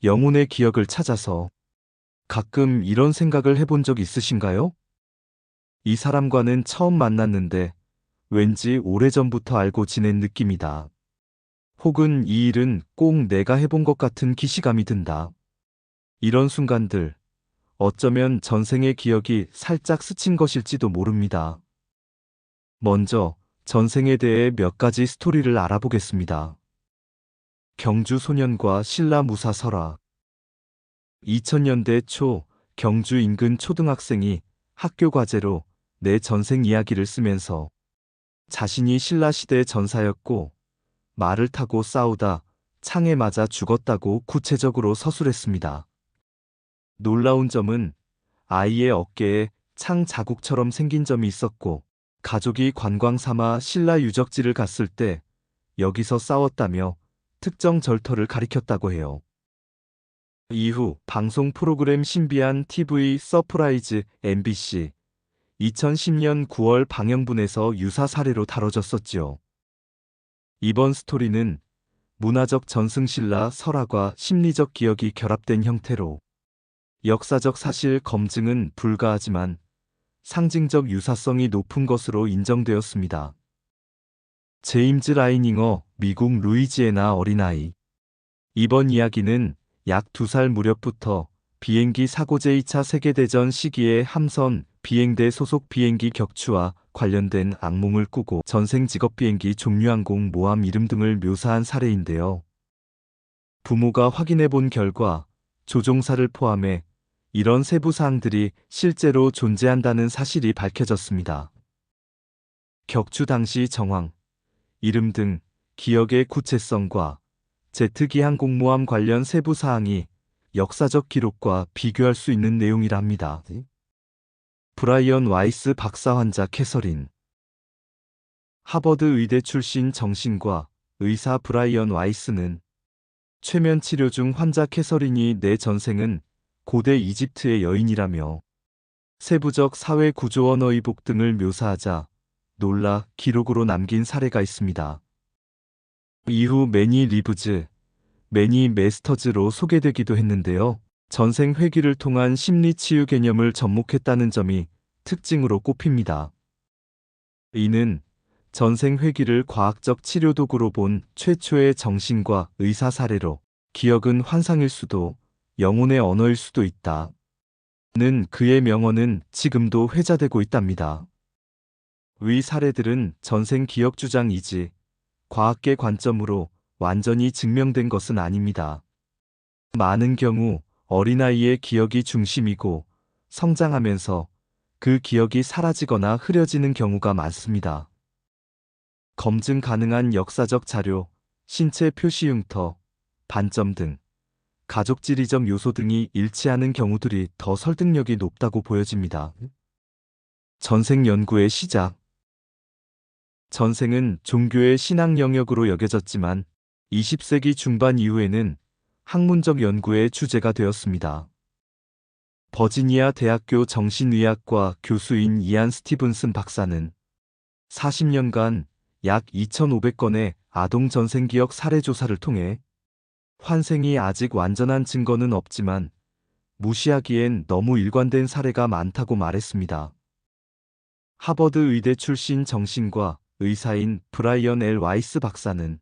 영혼의 기억을 찾아서. 가끔 이런 생각을 해본 적 있으신가요? 이 사람과는 처음 만났는데 왠지 오래전부터 알고 지낸 느낌이다. 혹은 이 일은 꼭 내가 해본 것 같은 기시감이 든다. 이런 순간들, 어쩌면 전생의 기억이 살짝 스친 것일지도 모릅니다. 먼저 전생에 대해 몇 가지 스토리를 알아보겠습니다. 경주 소년과 신라 무사 설화. 2000년대 초 경주 인근 초등학생이 학교 과제로 내 전생 이야기를 쓰면서 자신이 신라시대 전사였고 말을 타고 싸우다 창에 맞아 죽었다고 구체적으로 서술했습니다. 놀라운 점은 아이의 어깨에 창 자국처럼 생긴 점이 있었고 가족이 관광 삼아 신라 유적지를 갔을 때 여기서 싸웠다며 특정 절터를 가리켰다고 해요. 이후 방송 프로그램 신비한 TV 서프라이즈 MBC 2010년 9월 방영분에서 유사 사례로 다뤄졌었지요. 이번 스토리는 문화적 전승신라 설화과 심리적 기억이 결합된 형태로 역사적 사실 검증은 불가하지만 상징적 유사성이 높은 것으로 인정되었습니다. 제임즈 라이닝어 미국 루이지애나 어린아이. 이번 이야기는 약 2살 무렵부터 비행기 사고 제2차 세계대전 시기에 함선 비행대 소속 비행기 격추와 관련된 악몽을 꾸고 전생 직업 비행기 종류 항공 모함 이름 등을 묘사한 사례인데요. 부모가 확인해 본 결과 조종사를 포함해 이런 세부 사항들이 실제로 존재한다는 사실이 밝혀졌습니다. 격추 당시 정황, 이름 등 기억의 구체성과 제트기 항공모함 관련 세부 사항이 역사적 기록과 비교할 수 있는 내용이라 합니다. 브라이언 와이스 박사 환자 캐서린. 하버드 의대 출신 정신과 의사 브라이언 와이스는 최면 치료 중 환자 캐서린이 내 전생은 고대 이집트의 여인이라며 세부적 사회 구조 언어의복 등을 묘사하자 놀라 기록으로 남긴 사례가 있습니다. 이후 매니 리브즈, 매니 메스터즈로 소개되기도 했는데요. 전생 회귀를 통한 심리치유 개념을 접목했다는 점이 특징으로 꼽힙니다. 이는 전생 회귀를 과학적 치료 도구로 본 최초의 정신과 의사 사례로 기억은 환상일 수도 영혼의 언어일 수도 있다. 는 그의 명언은 지금도 회자되고 있답니다. 위 사례들은 전생 기억 주장이지 과학계 관점으로 완전히 증명된 것은 아닙니다. 많은 경우 어린아이의 기억이 중심이고 성장하면서 그 기억이 사라지거나 흐려지는 경우가 많습니다. 검증 가능한 역사적 자료, 신체 표시 흉터, 반점 등 가족 지리적 요소 등이 일치하는 경우들이 더 설득력이 높다고 보여집니다. 전생 연구의 시작. 전생은 종교의 신앙 영역으로 여겨졌지만 20세기 중반 이후에는 학문적 연구의 주제가 되었습니다. 버지니아 대학교 정신의학과 교수인 이안 스티븐슨 박사는 40년간 약 2,500건의 아동 전생 기억 사례 조사를 통해 환생이 아직 완전한 증거는 없지만 무시하기엔 너무 일관된 사례가 많다고 말했습니다. 하버드 의대 출신 정신과 의사인 브라이언 L. 와이스 박사는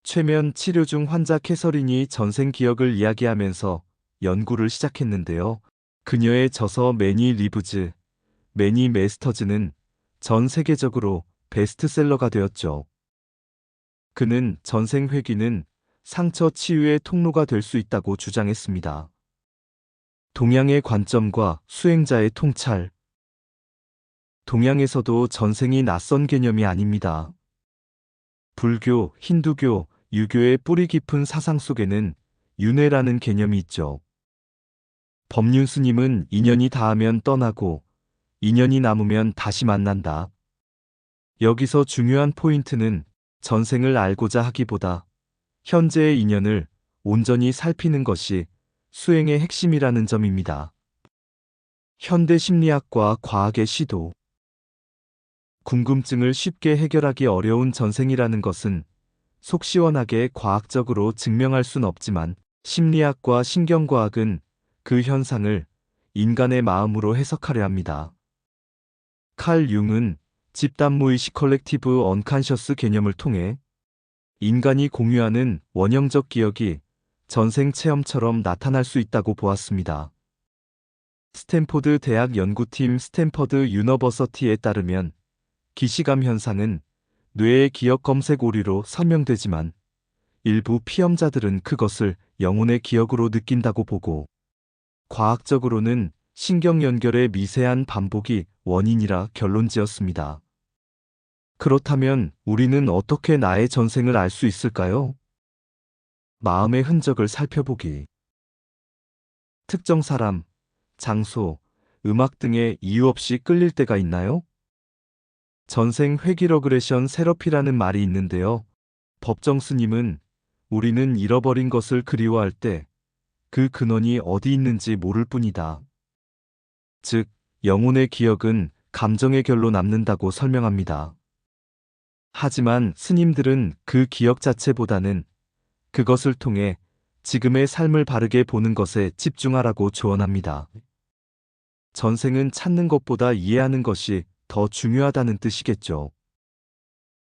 최면 치료 중 환자 캐서린이 전생 기억을 이야기하면서 연구를 시작했는데요. 그녀의 저서 매니 리브즈, 매니 메스터즈는 전 세계적으로 베스트셀러가 되었죠. 그는 전생 회귀는 상처 치유의 통로가 될 수 있다고 주장했습니다. 동양의 관점과 수행자의 통찰. 동양에서도 전생이 낯선 개념이 아닙니다. 불교, 힌두교, 유교의 뿌리 깊은 사상 속에는 윤회라는 개념이 있죠. 법륜 스님은 인연이 닿으면 떠나고 인연이 남으면 다시 만난다. 여기서 중요한 포인트는 전생을 알고자 하기보다 현재의 인연을 온전히 살피는 것이 수행의 핵심이라는 점입니다. 현대 심리학과 과학의 시도. 궁금증을 쉽게 해결하기 어려운 전생이라는 것은 속 시원하게 과학적으로 증명할 순 없지만 심리학과 신경과학은 그 현상을 인간의 마음으로 해석하려 합니다. 칼 융은 집단무의식 컬렉티브 언칸셔스 개념을 통해 인간이 공유하는 원형적 기억이 전생 체험처럼 나타날 수 있다고 보았습니다. 스탠포드 대학 연구팀 스탠퍼드 유너버서티에 따르면 기시감 현상은 뇌의 기억 검색 오류로 설명되지만 일부 피험자들은 그것을 영혼의 기억으로 느낀다고 보고 과학적으로는 신경 연결의 미세한 반복이 원인이라 결론지었습니다. 그렇다면 우리는 어떻게 나의 전생을 알 수 있을까요? 마음의 흔적을 살펴보기. 특정 사람, 장소, 음악 등에 이유 없이 끌릴 때가 있나요? 전생 회귀 러그레션 세러피라는 말이 있는데요. 법정 스님은 우리는 잃어버린 것을 그리워할 때 그 근원이 어디 있는지 모를 뿐이다. 즉, 영혼의 기억은 감정의 결로 남는다고 설명합니다. 하지만 스님들은 그 기억 자체보다는 그것을 통해 지금의 삶을 바르게 보는 것에 집중하라고 조언합니다. 전생은 찾는 것보다 이해하는 것이 더 중요하다는 뜻이겠죠.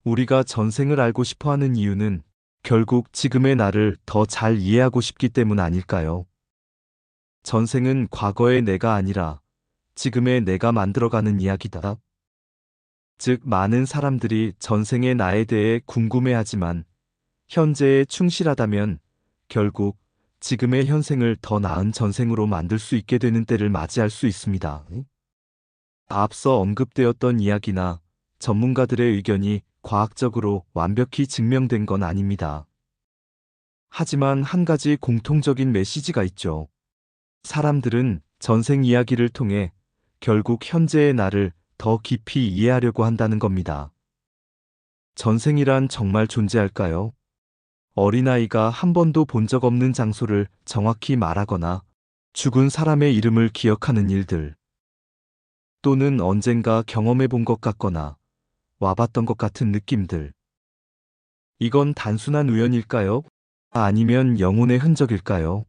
우리가 전생을 알고 싶어 하는 이유는 결국 지금의 나를 더 잘 이해하고 싶기 때문 아닐까요? 전생은 과거의 내가 아니라 지금의 내가 만들어가는 이야기다. 즉, 많은 사람들이 전생의 나에 대해 궁금해하지만 현재에 충실하다면 결국 지금의 현생을 더 나은 전생으로 만들 수 있게 되는 때를 맞이할 수 있습니다. 앞서 언급되었던 이야기나 전문가들의 의견이 과학적으로 완벽히 증명된 건 아닙니다. 하지만 한 가지 공통적인 메시지가 있죠. 사람들은 전생 이야기를 통해 결국 현재의 나를 더 깊이 이해하려고 한다는 겁니다. 전생이란 정말 존재할까요? 어린아이가 한 번도 본 적 없는 장소를 정확히 말하거나 죽은 사람의 이름을 기억하는 일들, 또는 언젠가 경험해 본 것 같거나 와봤던 것 같은 느낌들. 이건 단순한 우연일까요? 아니면 영혼의 흔적일까요?